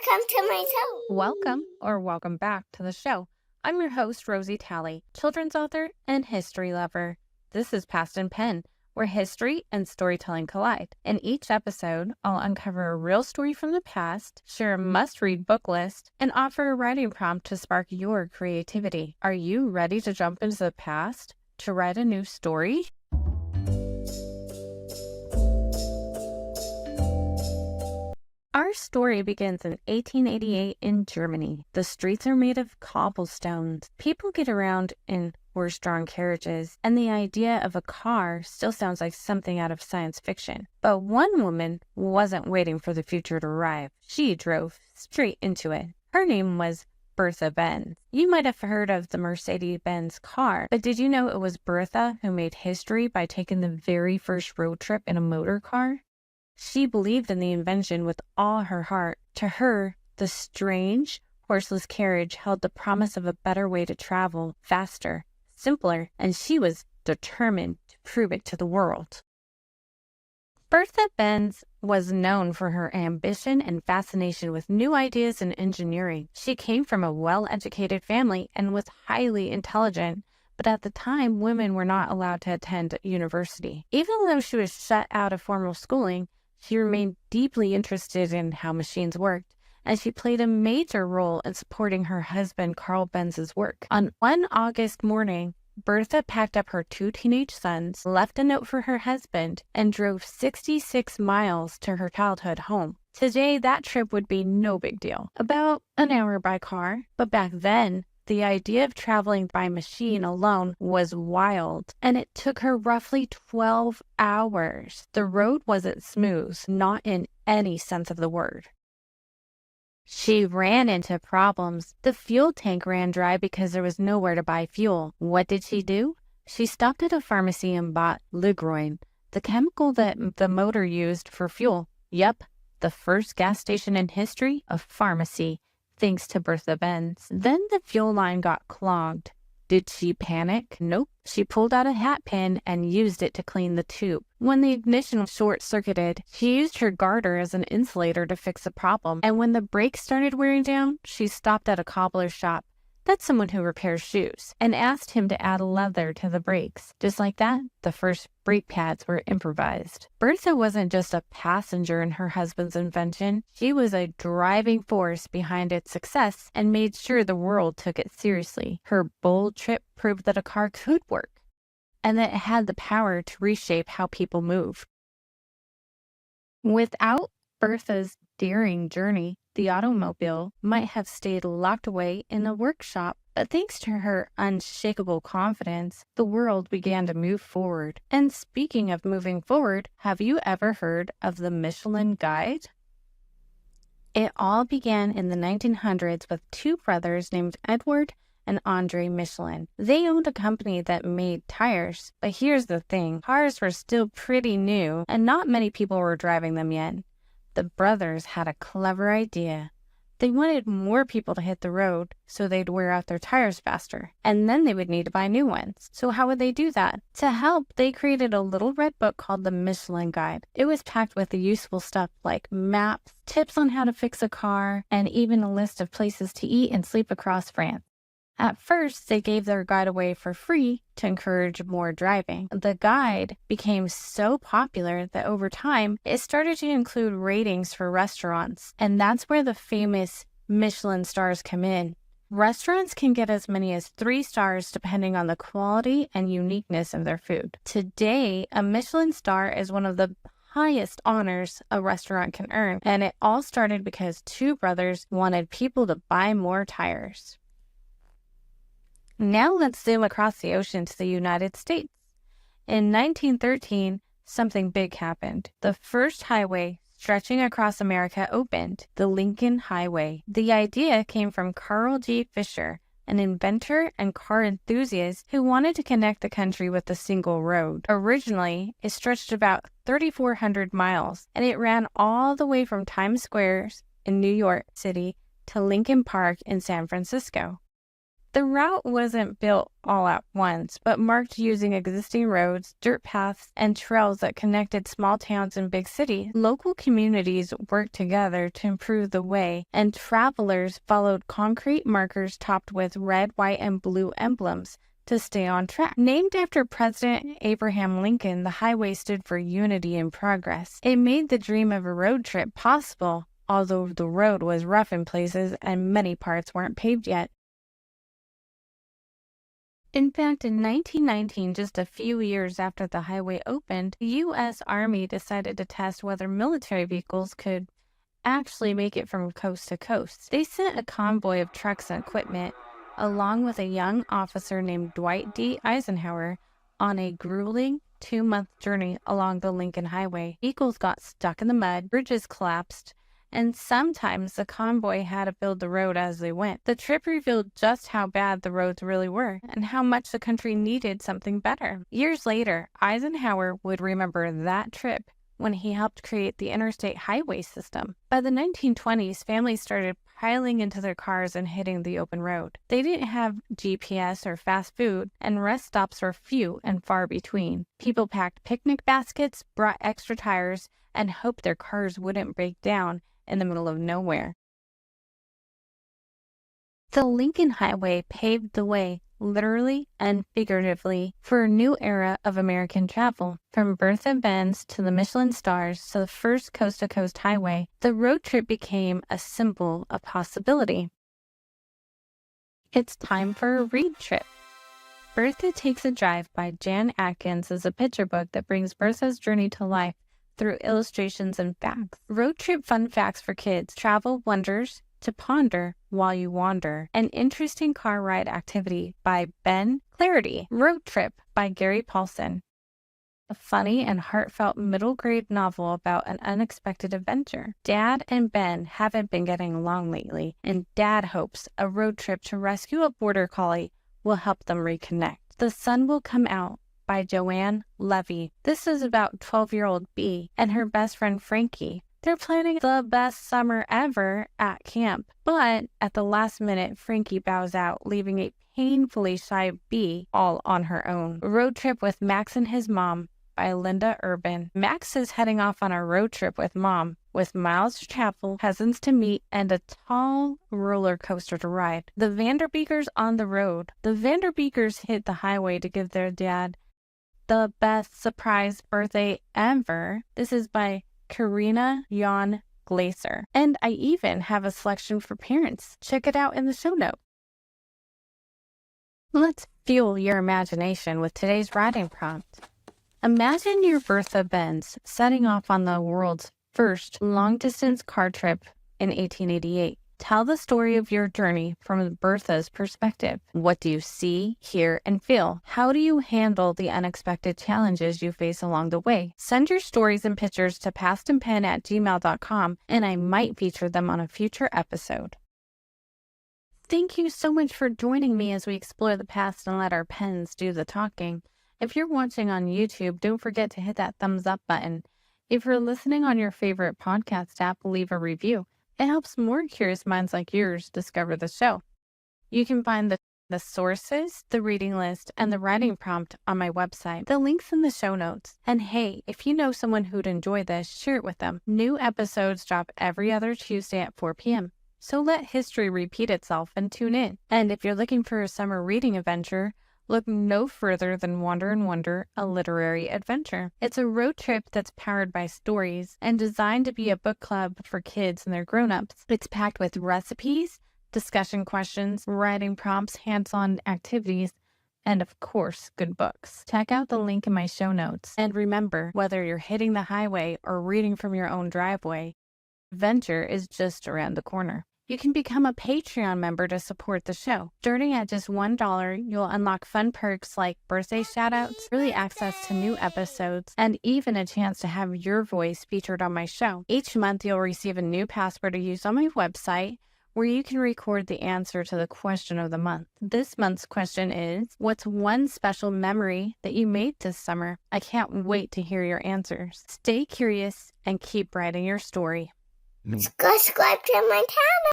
Welcome to my show. Welcome back to the show. I'm your host, Rosie Talley, children's author and history lover. This is Past in Pen, where history and storytelling collide. In each episode, I'll uncover a real story from the past, share a must-read book list, and offer a writing prompt to spark your creativity. Are you ready to jump into the past to write a new story? Our story begins in 1888 in Germany. The streets are made of cobblestones. People get around in horse-drawn carriages, and the idea of a car still sounds like something out of science fiction. But one woman wasn't waiting for the future to arrive. She drove straight into it. Her name was Bertha Benz. You might have heard of the Mercedes-Benz car, but did you know it was Bertha who made history by taking the very first road trip in a motor car? She believed in the invention with all her heart. To her, the strange, horseless carriage held the promise of a better way to travel, faster, simpler, and she was determined to prove it to the world. Bertha Benz was known for her ambition and fascination with new ideas in engineering. She came from a well-educated family and was highly intelligent, but at the time, women were not allowed to attend university. Even though she was shut out of formal schooling, she remained deeply interested in how machines worked, and she played a major role in supporting her husband Carl Benz's work. On one August morning, Bertha packed up her two teenage sons, left a note for her husband, and drove 66 miles to her childhood home. Today, that trip would be no big deal, about an hour by car, but back then, the idea of traveling by machine alone was wild, and it took her roughly 12 hours. The road wasn't smooth, not in any sense of the word. She ran into problems. The fuel tank ran dry because there was nowhere to buy fuel. What did she do? She stopped at a pharmacy and bought Ligroin, the chemical that the motor used for fuel. Yep, the first gas station in history, a pharmacy. Thanks to Bertha Benz. Then the fuel line got clogged. Did she panic? Nope. She pulled out a hatpin and used it to clean the tube. When the ignition short-circuited, she used her garter as an insulator to fix the problem. And when the brakes started wearing down, she stopped at a cobbler's shop. That's someone who repairs shoes, and asked him to add leather to the brakes. Just like that, the first brake pads were improvised. Bertha wasn't just a passenger in her husband's invention. She was a driving force behind its success and made sure the world took it seriously. Her bold trip proved that a car could work, and that it had the power to reshape how people move. Without Bertha's daring journey, the automobile might have stayed locked away in a workshop, but thanks to her unshakable confidence, the world began to move forward. And speaking of moving forward, have you ever heard of the Michelin guide? It all began in the 1900s with two brothers named Edward and Andre Michelin. They owned a company that made tires, but here's the thing, cars were still pretty new and not many people were driving them yet. The brothers had a clever idea. They wanted more people to hit the road so they'd wear out their tires faster, and then they would need to buy new ones. So how would they do that? To help, they created a little red book called the Michelin Guide. It was packed with the useful stuff like maps, tips on how to fix a car, and even a list of places to eat and sleep across France. At first, they gave their guide away for free to encourage more driving. The guide became so popular that over time, it started to include ratings for restaurants, and that's where the famous Michelin stars come in. Restaurants can get as many as 3 stars depending on the quality and uniqueness of their food. Today, a Michelin star is one of the highest honors a restaurant can earn, and it all started because two brothers wanted people to buy more tires. Now let's zoom across the ocean to the United States. In 1913, something big happened. The first highway stretching across America opened, the Lincoln Highway. The idea came from Carl G. Fisher, an inventor and car enthusiast who wanted to connect the country with a single road. Originally, it stretched about 3,400 miles, and it ran all the way from Times Square in New York City to Lincoln Park in San Francisco. The route wasn't built all at once, but marked using existing roads, dirt paths, and trails that connected small towns and big cities. Local communities worked together to improve the way, and travelers followed concrete markers topped with red, white, and blue emblems to stay on track. Named after President Abraham Lincoln, the highway stood for unity and progress. It made the dream of a road trip possible, although the road was rough in places and many parts weren't paved yet. In fact, in 1919, just a few years after the highway opened, the U.S. Army decided to test whether military vehicles could actually make it from coast to coast. They sent a convoy of trucks and equipment, along with a young officer named Dwight D. Eisenhower, on a grueling 2-month journey along the Lincoln Highway. Vehicles got stuck in the mud, bridges collapsed, and sometimes the convoy had to build the road as they went. The trip revealed just how bad the roads really were and how much the country needed something better. Years later, Eisenhower would remember that trip when he helped create the interstate highway system. By the 1920s, families started piling into their cars and hitting the open road. They didn't have GPS or fast food, and rest stops were few and far between. People packed picnic baskets, brought extra tires, and hoped their cars wouldn't break down in the middle of nowhere. The Lincoln Highway paved the way, literally and figuratively, for a new era of American travel. From Bertha Benz to the Michelin stars to the first coast-to-coast highway, the road trip became a symbol of possibility. It's time for a read trip. Bertha Takes a Drive by Jan Atkins is a picture book that brings Bertha's journey to life through illustrations and facts. Road trip fun facts for kids, travel wonders to ponder while you wander. An interesting car ride activity by Ben Clarity. Road Trip by Gary Paulson. A funny and heartfelt middle grade novel about an unexpected adventure. Dad and Ben haven't been getting along lately, and Dad hopes a road trip to rescue a border collie will help them reconnect. The Sun Will Come Out by Joanne Levy. This is about 12-year-old Bee and her best friend Frankie. They're planning the best summer ever at camp, but at the last minute, Frankie bows out, leaving a painfully shy Bee all on her own. Road Trip with Max and His Mom by Linda Urban. Max is heading off on a road trip with Mom, with miles to travel, cousins to meet, and a tall roller coaster to ride. The Vanderbeekers on the road. The Vanderbeekers hit the highway to give their dad the best surprise birthday ever. This is by Karina Jan Glaser. And I even have a selection for parents. Check it out in the show note. Let's fuel your imagination with today's writing prompt. Imagine your Bertha Benz setting off on the world's first long-distance car trip in 1888. Tell the story of your journey from Bertha's perspective. What do you see, hear, and feel? How do you handle the unexpected challenges you face along the way? Send your stories and pictures to pastandpen@gmail.com, and I might feature them on a future episode. Thank you so much for joining me as we explore the past and let our pens do the talking. If you're watching on YouTube, don't forget to hit that thumbs up button. If you're listening on your favorite podcast app, leave a review. It helps more curious minds like yours discover the show. You can find the sources, the reading list, and the writing prompt on my website. The link's in the show notes. And hey, if you know someone who'd enjoy this, share it with them. New episodes drop every other Tuesday at 4 p.m. So let history repeat itself and tune in. And if you're looking for a summer reading adventure, look no further than Wander and Wonder, a literary adventure. It's a road trip that's powered by stories and designed to be a book club for kids and their grown-ups. It's packed with recipes, discussion questions, writing prompts, hands-on activities, and of course, good books. Check out the link in my show notes. And remember, whether you're hitting the highway or reading from your own driveway, adventure is just around the corner. You can become a Patreon member to support the show. Starting at just $1, you'll unlock fun perks like birthday shoutouts, early access to new episodes, and even a chance to have your voice featured on my show. Each month, you'll receive a new password to use on my website, where you can record the answer to the question of the month. This month's question is, what's one special memory that you made this summer? I can't wait to hear your answers. Stay curious and keep writing your story. Subscribe to my channel.